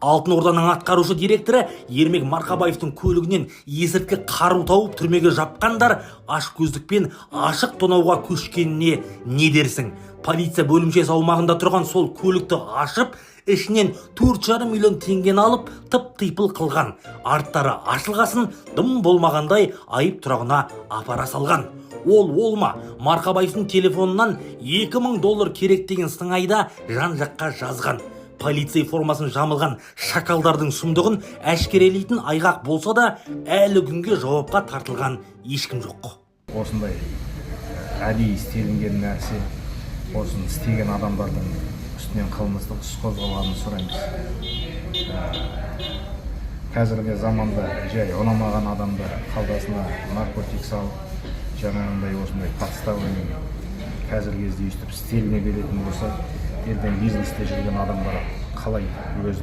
Алтын Орданың атқарушы директоры Ермек Марқабаевтың көлігінен есірткі қару тауып түрмеге жапқандар ашкөздікпен ашық тонауға көшкеніне не дерсің? Полиция бөлімшесі аумағында тұрған сол көлікті ашып, ішінен 4,5 миллион теңгені алып тып-типыл қылған. Арттары ашылғасын дым болмағандай айып тұрағына апара салған. Ол ма? Марқабаевтың телефонынан $2000 керек деген сыңайда жан-жаққа жазған. Полиция формасын жамылған шакалдардың сұмдығын әшкерелейтін айғақ болса да, әлі күнге жауапқа тартылған ешкім жоқ. Осындай әдейі істелінген нәрсе, осын істеген адамдардың үстінен қылмыстық іс қозғалғанын сұраймыз. Қазіргі заманда жай ұнамаған адамдар қалтасына наркотик салып, жаңағындай осындай подставамен қазіргі кезде өстіп істеліне беретін болса, ертең бизнесте жүрген адамдар қалай өзінің